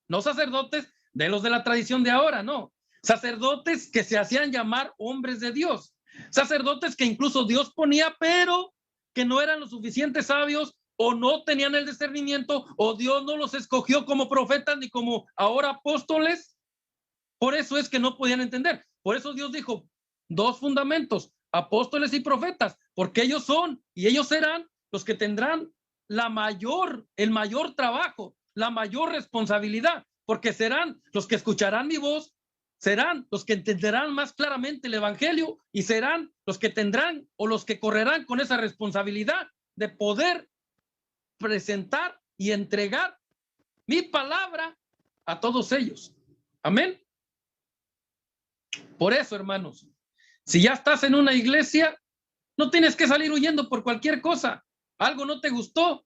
No sacerdotes de los de la tradición de ahora, no. Sacerdotes que se hacían llamar hombres de Dios. Sacerdotes que incluso Dios ponía, pero que no eran lo suficientes sabios o no tenían el discernimiento o Dios no los escogió como profetas ni como ahora apóstoles. Por eso es que no podían entender. Por eso Dios dijo, 2 fundamentos, apóstoles y profetas, porque ellos son y ellos serán los que tendrán el mayor trabajo, la mayor responsabilidad, porque serán los que escucharán mi voz, serán los que entenderán más claramente el evangelio y serán los que tendrán o los que correrán con esa responsabilidad de poder presentar y entregar mi palabra a todos ellos. Amén. Por eso, hermanos, si ya estás en una iglesia, no tienes que salir huyendo por cualquier cosa. Algo no te gustó,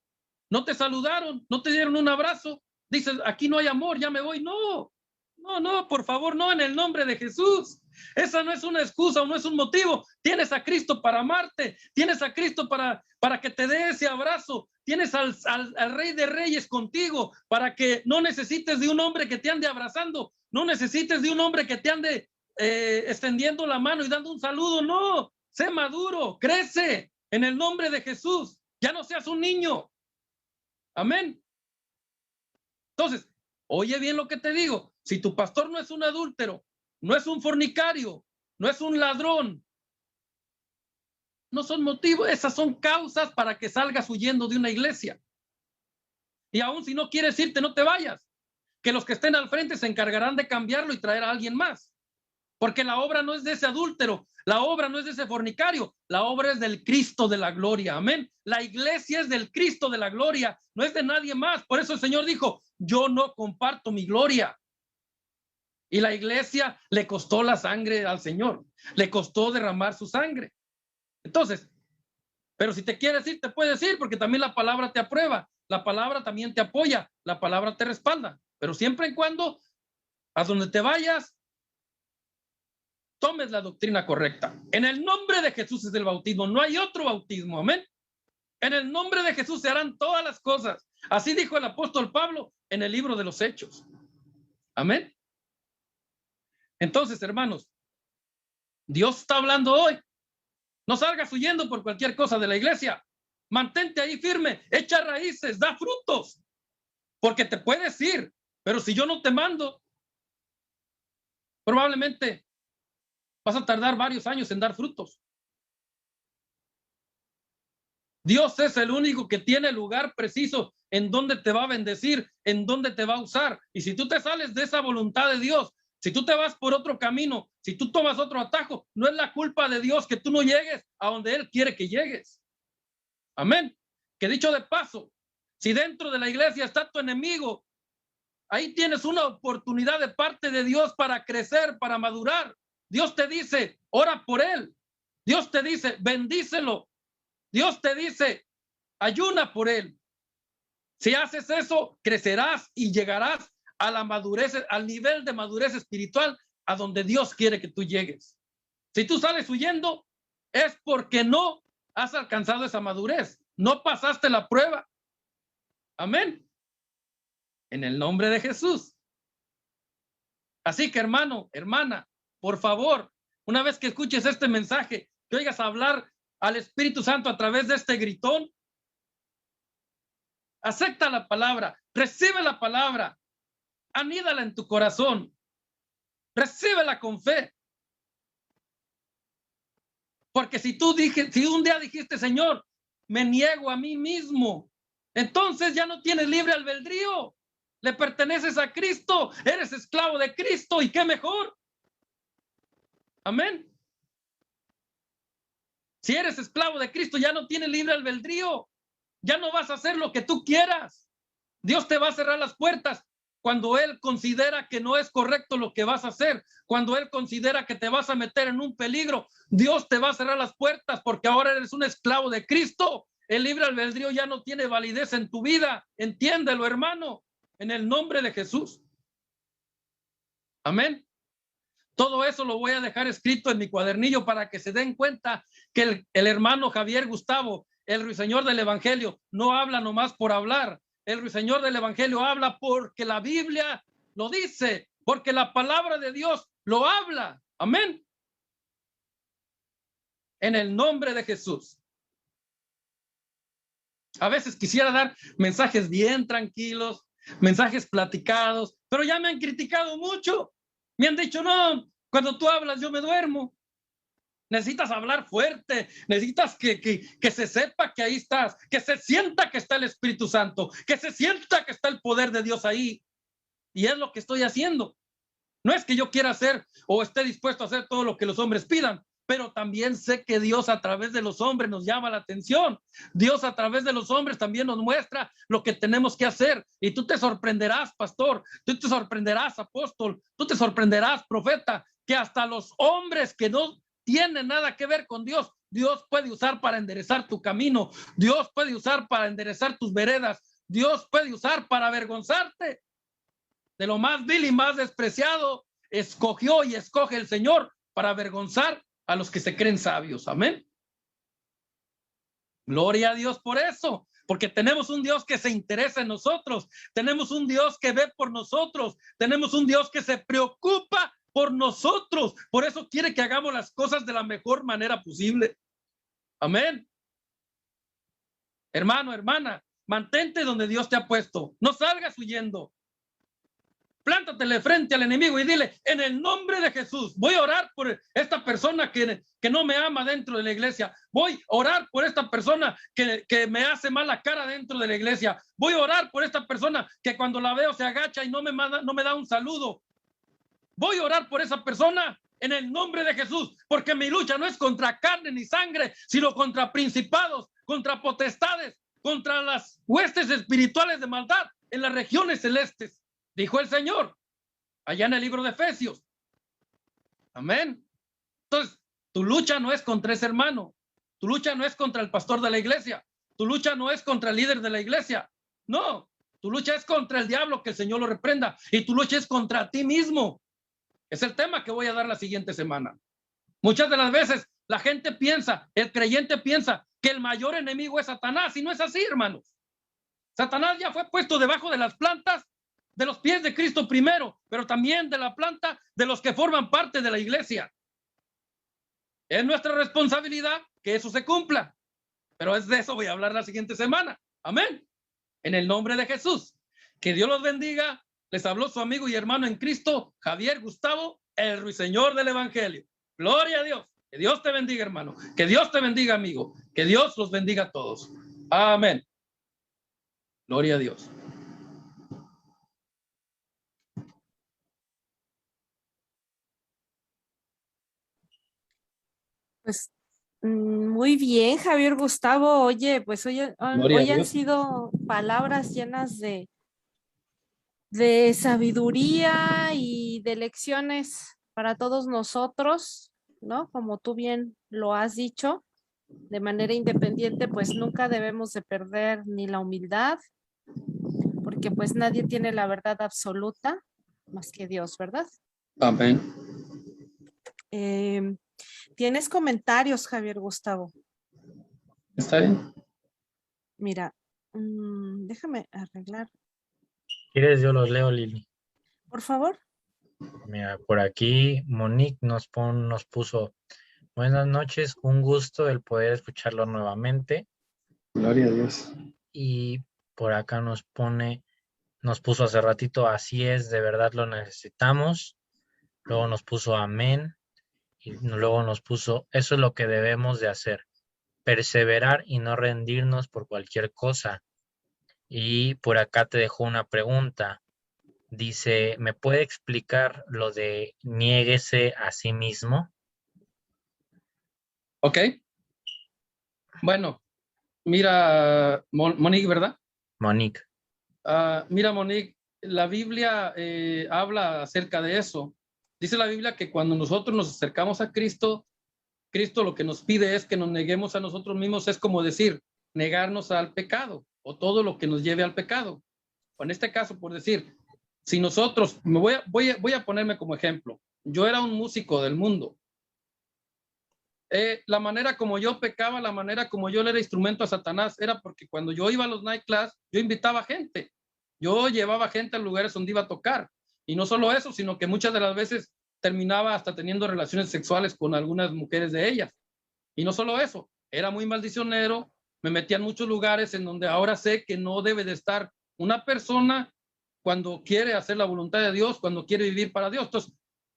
no te saludaron, no te dieron un abrazo. Dices, aquí no hay amor, ya me voy. No, por favor, no, en el nombre de Jesús. Esa no es una excusa o no es un motivo. Tienes a Cristo para amarte, tienes a Cristo para que te dé ese abrazo, tienes al Rey de Reyes contigo para que no necesites de un hombre que te ande abrazando, no necesites de un hombre que te ande extendiendo la mano y dando un saludo. No, sé maduro, crece en el nombre de Jesús. Ya no seas un niño. Amén. Entonces, oye bien lo que te digo. Si tu pastor no es un adúltero, no es un fornicario, no es un ladrón, no son motivos, esas son causas para que salgas huyendo de una iglesia. Y aún si no quieres irte, no te vayas. Que los que estén al frente se encargarán de cambiarlo y traer a alguien más. Porque la obra no es de ese adúltero, la obra no es de ese fornicario, la obra es del Cristo de la gloria. Amén. La iglesia es del Cristo de la gloria, no es de nadie más. Por eso el Señor dijo, yo no comparto mi gloria. Y la iglesia le costó la sangre al Señor, le costó derramar su sangre. Entonces, pero si te quieres ir, te puedes ir, porque también la palabra te aprueba, la palabra también te apoya, la palabra te respalda. Pero siempre y cuando, a donde te vayas, tomes la doctrina correcta. En el nombre de Jesús es el bautismo, no hay otro bautismo, amén. En el nombre de Jesús se harán todas las cosas. Así dijo el apóstol Pablo en el libro de los Hechos. Amén. Entonces, hermanos, Dios está hablando hoy. No salgas huyendo por cualquier cosa de la iglesia. Mantente ahí firme, echa raíces, da frutos, porque te puedes ir, pero si yo no te mando, probablemente vas a tardar varios años en dar frutos. Dios es el único que tiene el lugar preciso en donde te va a bendecir, en donde te va a usar. Y si tú te sales de esa voluntad de Dios, si tú te vas por otro camino, si tú tomas otro atajo, no es la culpa de Dios que tú no llegues a donde Él quiere que llegues. Amén. Que dicho de paso, si dentro de la iglesia está tu enemigo, ahí tienes una oportunidad de parte de Dios para crecer, para madurar. Dios te dice, ora por él. Dios te dice, bendícelo. Dios te dice, ayuna por él. Si haces eso, crecerás y llegarás a la madurez, al nivel de madurez espiritual a donde Dios quiere que tú llegues. Si tú sales huyendo, es porque no has alcanzado esa madurez. No pasaste la prueba. Amén. En el nombre de Jesús. Así que, hermano, hermana, por favor, una vez que escuches este mensaje, que oigas hablar al Espíritu Santo a través de este gritón, acepta la palabra, recibe la palabra, anídala en tu corazón, recíbela con fe. Porque si un día dijiste, Señor, me niego a mí mismo, entonces ya no tienes libre albedrío, le perteneces a Cristo, eres esclavo de Cristo, y qué mejor. Amén. Si eres esclavo de Cristo, ya no tienes libre albedrío, ya no vas a hacer lo que tú quieras. Dios te va a cerrar las puertas cuando Él considera que no es correcto lo que vas a hacer, cuando Él considera que te vas a meter en un peligro. Dios te va a cerrar las puertas porque ahora eres un esclavo de Cristo. El libre albedrío ya no tiene validez en tu vida. Entiéndelo, hermano, en el nombre de Jesús. Amén. Todo eso lo voy a dejar escrito en mi cuadernillo para que se den cuenta que el hermano Javier Gustavo, el ruiseñor del evangelio, no habla nomás por hablar. el ruiseñor del evangelio habla porque la Biblia lo dice, porque la palabra de Dios lo habla. Amén. En el nombre de Jesús. A veces quisiera dar mensajes bien tranquilos, mensajes platicados, pero ya me han criticado mucho. Me han dicho, no, cuando tú hablas yo me duermo. Necesitas hablar fuerte, necesitas que se sepa que ahí estás, que se sienta que está el Espíritu Santo, que se sienta que está el poder de Dios ahí. Y es lo que estoy haciendo. No es que yo quiera hacer o esté dispuesto a hacer todo lo que los hombres pidan, pero también sé que Dios a través de los hombres nos llama la atención. Dios a través de los hombres también nos muestra lo que tenemos que hacer. Y tú te sorprenderás, pastor, tú te sorprenderás, apóstol, tú te sorprenderás, profeta, que hasta los hombres que no tienen nada que ver con Dios, Dios puede usar para enderezar tu camino. Dios puede usar para enderezar tus veredas. Dios puede usar para avergonzarte. De lo más vil y más despreciado, escogió y escoge el Señor para avergonzar a los que se creen sabios. Amén. Gloria a Dios por eso, porque tenemos un Dios que se interesa en nosotros, tenemos un Dios que ve por nosotros, tenemos un Dios que se preocupa por nosotros. Por eso quiere que hagamos las cosas de la mejor manera posible. Amén. Hermano, hermana, mantente donde Dios te ha puesto. No salgas huyendo. Plántatele frente al enemigo y dile, en el nombre de Jesús, voy a orar por esta persona que no me ama dentro de la iglesia. Voy a orar por esta persona que me hace mala cara dentro de la iglesia. Voy a orar por esta persona que cuando la veo se agacha y no me da un saludo. Voy a orar por esa persona en el nombre de Jesús, porque mi lucha no es contra carne ni sangre, sino contra principados, contra potestades, contra las huestes espirituales de maldad en las regiones celestes. Dijo el Señor, allá en el libro de Efesios. Amén. Entonces, tu lucha no es contra ese hermano. Tu lucha no es contra el pastor de la iglesia. Tu lucha no es contra el líder de la iglesia. No, tu lucha es contra el diablo, que el Señor lo reprenda. Y tu lucha es contra ti mismo. Es el tema que voy a dar la siguiente semana. Muchas de las veces la gente piensa, el creyente piensa que el mayor enemigo es Satanás. Y no es así, hermanos. Satanás ya fue puesto debajo de las plantas de los pies de Cristo primero, pero también de la planta de los que forman parte de la iglesia. Es nuestra responsabilidad que eso se cumpla, pero es de eso voy a hablar la siguiente semana. Amén. En el nombre de Jesús. Que Dios los bendiga. Les habló su amigo y hermano en Cristo, Javier Gustavo, el ruiseñor del evangelio. Gloria a Dios. Que Dios te bendiga, hermano. Que Dios te bendiga, amigo. Que Dios los bendiga a todos. Amén. Gloria a Dios. Pues muy bien, Javier Gustavo. Oye, pues hoy han sido palabras llenas de sabiduría y de lecciones para todos nosotros, ¿no? Como tú bien lo has dicho, de manera independiente, pues nunca debemos de perder ni la humildad, porque pues nadie tiene la verdad absoluta más que Dios, ¿verdad? Amén. ¿Tienes comentarios, Javier Gustavo? ¿Está bien? Mira, déjame arreglar. ¿Quieres? Yo los leo, Lili. Por favor. Mira, por aquí Monique nos puso, buenas noches, un gusto el poder escucharlo nuevamente. Gloria a Dios. Y por acá nos puso hace ratito, así es, de verdad lo necesitamos. Luego nos puso amén. Y luego nos puso, eso es lo que debemos de hacer, perseverar y no rendirnos por cualquier cosa. Y por acá te dejó una pregunta. Dice, ¿me puede explicar lo de niéguese a sí mismo? Ok. Bueno, mira, Monique, ¿verdad? Monique. Mira, Monique, la Biblia habla acerca de eso. Dice la Biblia que cuando nosotros nos acercamos a Cristo, Cristo lo que nos pide es que nos neguemos a nosotros mismos, es como decir, negarnos al pecado o todo lo que nos lleve al pecado. O en este caso, por decir, si nosotros, voy a ponerme como ejemplo, yo era un músico del mundo. la manera como yo pecaba, la manera como yo le era instrumento a Satanás, era porque cuando yo iba a los night class, yo invitaba gente. Yo llevaba gente a lugares donde iba a tocar. Y no solo eso, sino que muchas de las veces terminaba hasta teniendo relaciones sexuales con algunas mujeres de ellas. Y no solo eso, era muy maldicionero, me metía en muchos lugares en donde ahora sé que no debe de estar una persona cuando quiere hacer la voluntad de Dios, cuando quiere vivir para Dios. Entonces,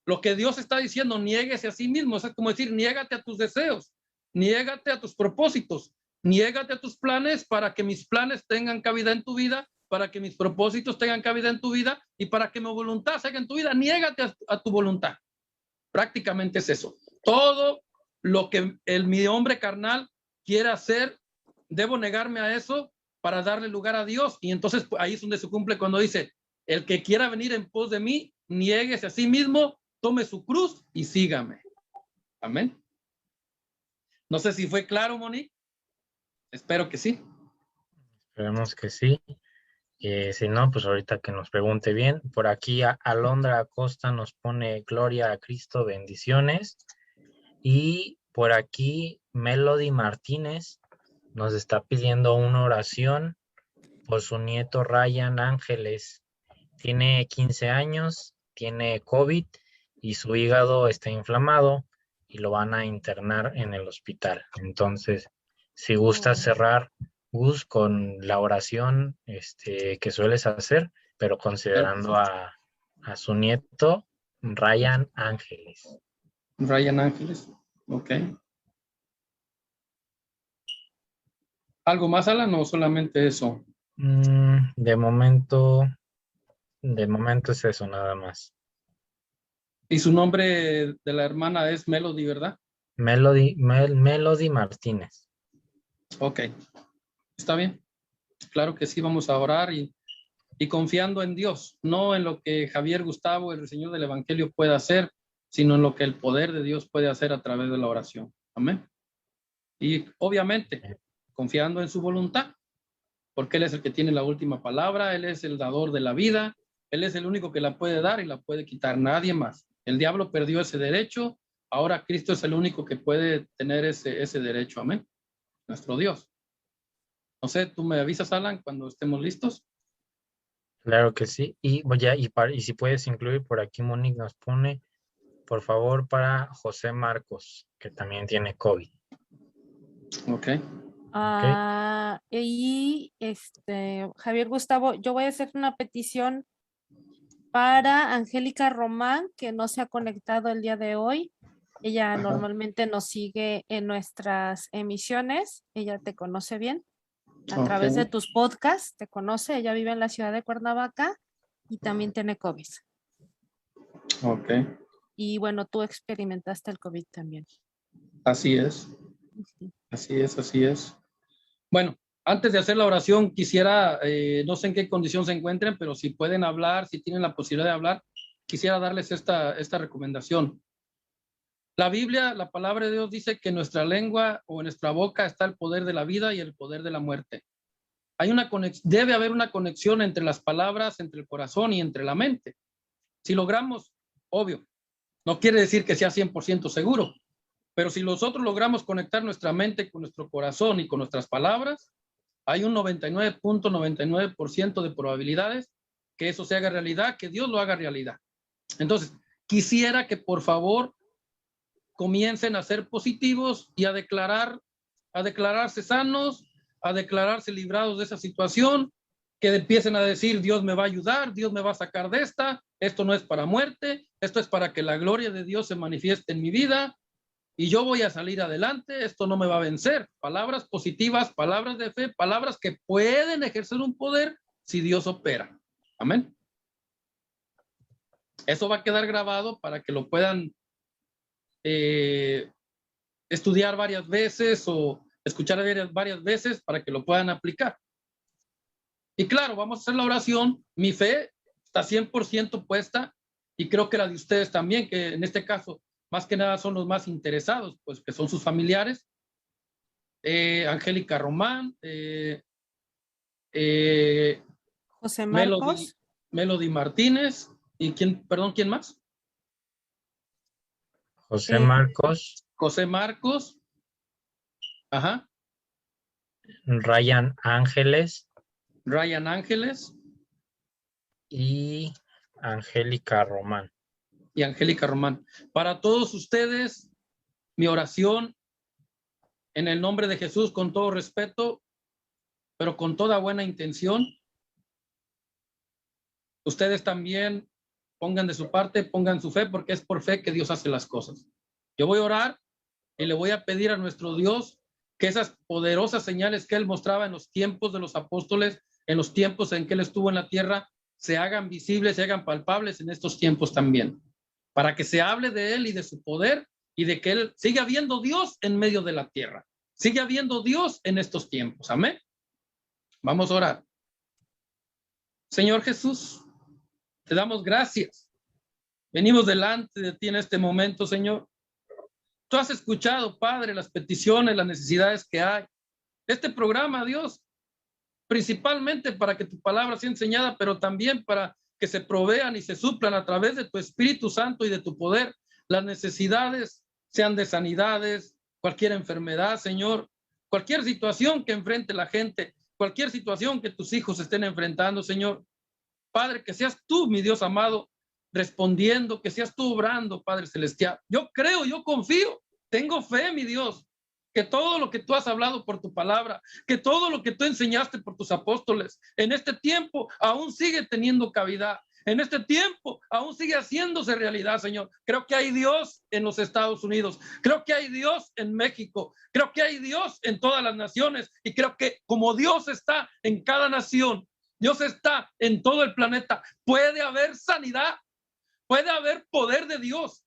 lo que Dios está diciendo, niéguese a sí mismo. Es como decir, niégate a tus deseos, niégate a tus propósitos, niégate a tus planes para que mis planes tengan cabida en tu vida, para que mis propósitos tengan cabida en tu vida y para que mi voluntad se haga en tu vida. Niégate a tu voluntad. Prácticamente es eso. Todo lo que mi hombre carnal quiere hacer, debo negarme a eso para darle lugar a Dios. Y entonces ahí es donde se cumple cuando dice, el que quiera venir en pos de mí, niéguese a sí mismo, tome su cruz y sígame. Amén. No sé si fue claro, Monique. Espero que sí. Esperemos que sí. Si no, pues ahorita que nos pregunte bien. Por aquí Alondra Acosta nos pone gloria a Cristo, bendiciones. Y por aquí Melody Martínez nos está pidiendo una oración por su nieto Ryan Ángeles. Tiene 15 años, tiene COVID y su hígado está inflamado y lo van a internar en el hospital. Entonces, si gusta cerrar, Gus, con la oración que sueles hacer, pero considerando a su nieto, Ryan Ángeles. Ryan Ángeles, ok. ¿Algo más, Alan, o solamente eso? De momento es eso, nada más. Y su nombre de la hermana es Melody, ¿verdad? Melody Martínez. Ok, está bien. Claro que sí, vamos a orar y confiando en Dios, no en lo que Javier Gustavo, el Señor del Evangelio, pueda hacer, sino en lo que el poder de Dios puede hacer a través de la oración. Amén. Y obviamente, confiando en su voluntad, porque Él es el que tiene la última palabra, Él es el dador de la vida, Él es el único que la puede dar y la puede quitar, nadie más. El diablo perdió ese derecho, ahora Cristo es el único que puede tener ese derecho. Amén. Nuestro Dios. No sé, tú me avisas, Alan, cuando estemos listos. Claro que sí. Y si puedes incluir por aquí, Monique nos pone, por favor, para José Marcos, que también tiene COVID. Ok. Y Javier Gustavo, yo voy a hacer una petición para Angélica Román, que no se ha conectado el día de hoy. Ella normalmente nos sigue en nuestras emisiones. Ella te conoce bien a través de tus podcasts, te conoce. Ella vive en la ciudad de Cuernavaca y también tiene COVID. Ok. Y bueno, tú experimentaste el COVID también. Así es. Así es, así es. Bueno, antes de hacer la oración, quisiera, no sé en qué condición se encuentren, pero si pueden hablar, si tienen la posibilidad de hablar, quisiera darles esta recomendación. La Biblia, la palabra de Dios dice que en nuestra lengua o en nuestra boca está el poder de la vida y el poder de la muerte. Debe haber una conexión entre las palabras, entre el corazón y entre la mente. Si logramos, obvio, no quiere decir que sea 100% seguro, pero si nosotros logramos conectar nuestra mente con nuestro corazón y con nuestras palabras, hay un 99.99% de probabilidades que eso se haga realidad, que Dios lo haga realidad. Entonces, quisiera que por favor comiencen a ser positivos y a declararse sanos, a declararse librados de esa situación, que empiecen a decir, Dios me va a ayudar, Dios me va a sacar de esta, esto no es para muerte, esto es para que la gloria de Dios se manifieste en mi vida, y yo voy a salir adelante, esto no me va a vencer. Palabras positivas, palabras de fe, palabras que pueden ejercer un poder si Dios opera. Amén. Eso va a quedar grabado para que lo puedan estudiar varias veces o escuchar varias veces para que lo puedan aplicar. Y claro, vamos a hacer la oración. Mi fe está 100% puesta y creo que la de ustedes también, que en este caso más que nada son los más interesados, pues que son sus familiares. Angélica Román, José Marcos. Melody Martínez, y ¿quién más? José Marcos. José Marcos. Ajá. Ryan Ángeles Ryan Ángeles y Angélica Román. y Angélica Román. Para todos ustedes, mi oración en el nombre de Jesús, con todo respeto, pero con toda buena intención. Ustedes también pongan de su parte, pongan su fe, porque es por fe que Dios hace las cosas. Yo voy a orar y le voy a pedir a nuestro Dios que esas poderosas señales que Él mostraba en los tiempos de los apóstoles, en los tiempos en que Él estuvo en la tierra, se hagan visibles, se hagan palpables en estos tiempos también, para que se hable de Él y de su poder y de que Él sigue habiendo Dios en medio de la tierra, sigue habiendo Dios en estos tiempos. Amén. Vamos a orar. Señor Jesús, te damos gracias. Venimos delante de ti en este momento, Señor. Tú has escuchado, Padre, las peticiones, las necesidades que hay. Este programa, Dios, principalmente para que tu palabra sea enseñada, pero también para que se provean y se suplan a través de tu Espíritu Santo y de tu poder las necesidades, sean de sanidades, cualquier enfermedad, Señor, cualquier situación que enfrente la gente, cualquier situación que tus hijos estén enfrentando, Señor. Padre, que seas tú, mi Dios amado, respondiendo, que seas tú obrando, Padre Celestial. Yo creo, yo confío, tengo fe, mi Dios, que todo lo que tú has hablado por tu palabra, que todo lo que tú enseñaste por tus apóstoles, en este tiempo aún sigue teniendo cavidad. En este tiempo aún sigue haciéndose realidad, Señor. Creo que hay Dios en los Estados Unidos. Creo que hay Dios en México. Creo que hay Dios en todas las naciones. Y creo que como Dios está en cada nación, Dios está en todo el planeta, puede haber sanidad, puede haber poder de Dios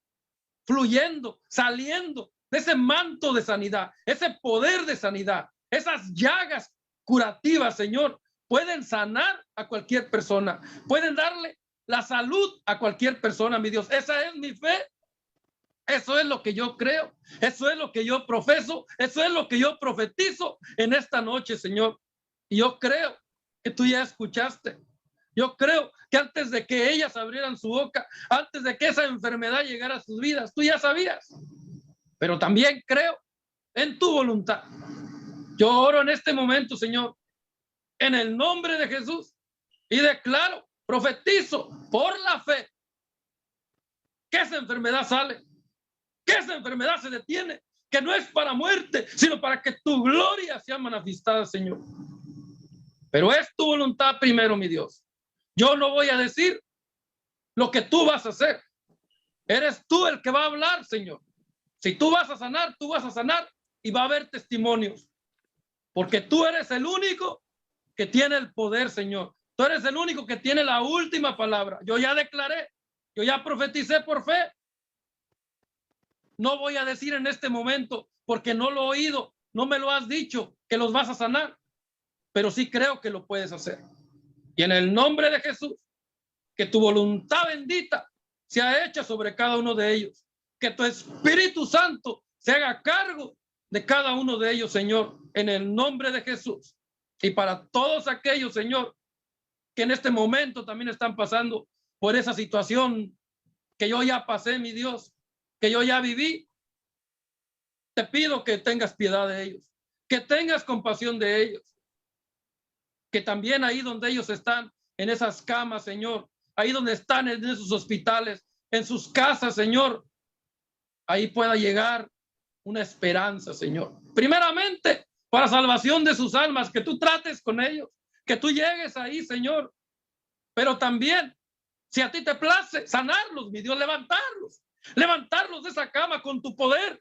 fluyendo, saliendo de ese manto de sanidad, ese poder de sanidad, esas llagas curativas, Señor, pueden sanar a cualquier persona, pueden darle la salud a cualquier persona, mi Dios. Esa es mi fe. Eso es lo que yo creo, eso es lo que yo profeso, eso es lo que yo profetizo en esta noche, Señor. Y yo creo que tú ya escuchaste. Yo creo que antes de que ellas abrieran su boca, antes de que esa enfermedad llegara a sus vidas, tú ya sabías. Pero también creo en tu voluntad. Yo oro en este momento, Señor, en el nombre de Jesús, y declaro, profetizo por la fe, que esa enfermedad sale, que esa enfermedad se detiene, que no es para muerte, sino para que tu gloria sea manifestada, Señor. Pero es tu voluntad primero, mi Dios. Yo no voy a decir lo que tú vas a hacer. Eres tú el que va a hablar, Señor. Si tú vas a sanar, tú vas a sanar y va a haber testimonios. Porque tú eres el único que tiene el poder, Señor. Tú eres el único que tiene la última palabra. Yo ya declaré, yo ya profeticé por fe. No voy a decir en este momento, porque no lo he oído, no me lo has dicho, que los vas a sanar. Pero sí creo que lo puedes hacer. Y en el nombre de Jesús, que tu voluntad bendita sea hecha sobre cada uno de ellos. Que tu Espíritu Santo se haga cargo de cada uno de ellos, Señor, en el nombre de Jesús. Y para todos aquellos, Señor, que en este momento también están pasando por esa situación que yo ya pasé, mi Dios, que yo ya viví, te pido que tengas piedad de ellos, que tengas compasión de ellos. Que también ahí donde ellos están, en esas camas, Señor, ahí donde están en esos hospitales, en sus casas, Señor, ahí pueda llegar una esperanza, Señor. Primeramente, para salvación de sus almas, que tú trates con ellos, que tú llegues ahí, Señor. Pero también, si a ti te place, sanarlos, mi Dios, levantarlos de esa cama con tu poder,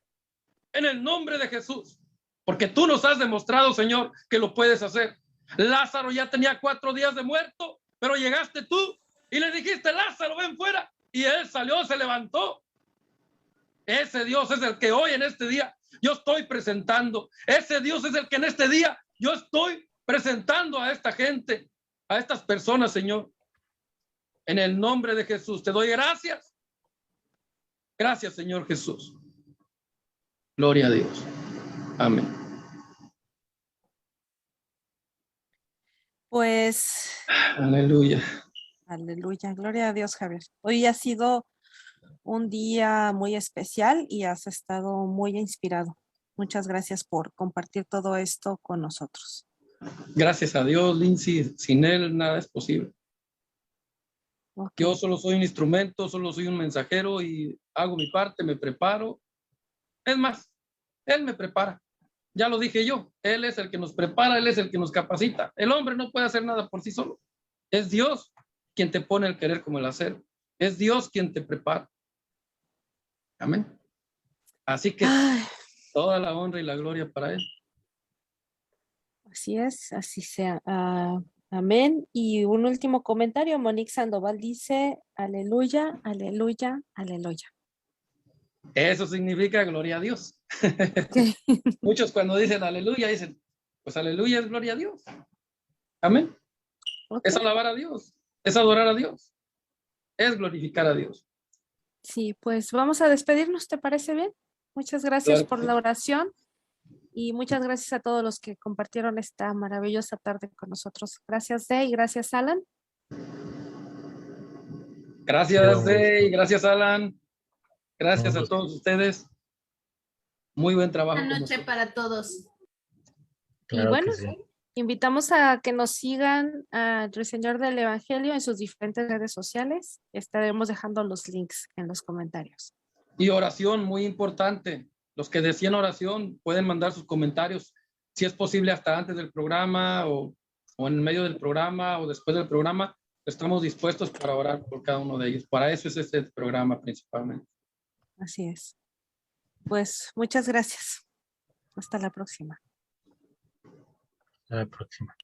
en el nombre de Jesús. Porque tú nos has demostrado, Señor, que lo puedes hacer. Lázaro ya tenía 4 días de muerto, pero llegaste tú y le dijiste, Lázaro, ven fuera. Y él salió, se levantó. Ese Dios es el que hoy en este día yo estoy presentando. Ese Dios es el que en este día yo estoy presentando a esta gente, a estas personas, Señor. En el nombre de Jesús te doy gracias. Gracias, Señor Jesús. Gloria a Dios. Amén. Pues, Aleluya. aleluya, gloria a Dios, Javier. Hoy ha sido un día muy especial y has estado muy inspirado. Muchas gracias por compartir todo esto con nosotros. Gracias a Dios, Lindsay, sin él nada es posible. Ok. Yo solo soy un instrumento, solo soy un mensajero y hago mi parte, me preparo. Es más, él me prepara. Ya lo dije yo, él es el que nos prepara, él es el que nos capacita. El hombre no puede hacer nada por sí solo. Es Dios quien te pone el querer como el hacer. Es Dios quien te prepara. Amén. Así que Ay, toda la honra y la gloria para él. así es, así sea. Amén. Y un último comentario, Monique Sandoval dice, aleluya, aleluya, aleluya. Eso significa gloria a Dios. Okay. Muchos cuando dicen aleluya, dicen, pues aleluya es gloria a Dios. Amén. Okay. Es alabar a Dios, es adorar a Dios, es glorificar a Dios. Sí, pues vamos a despedirnos, ¿te parece bien? Muchas gracias Claro que por sí. la oración y muchas gracias a todos los que compartieron esta maravillosa tarde con nosotros. Gracias, Dey, y gracias, Alan. Gracias, Un Dey, gusto. gracias, Alan. Gracias Un a gusto. todos ustedes. Muy buen trabajo. Buenas como noches siempre. para todos. Y Claro bueno, que sí. invitamos a que nos sigan al Ruiseñor del Evangelio en sus diferentes redes sociales. Estaremos dejando los links en los comentarios. Y oración, muy importante. Los que decían oración pueden mandar sus comentarios, si es posible, hasta antes del programa o en medio del programa o después del programa. Estamos dispuestos para orar por cada uno de ellos. Para eso es este programa principalmente. Así es. Pues muchas gracias. Hasta la próxima. Hasta la próxima.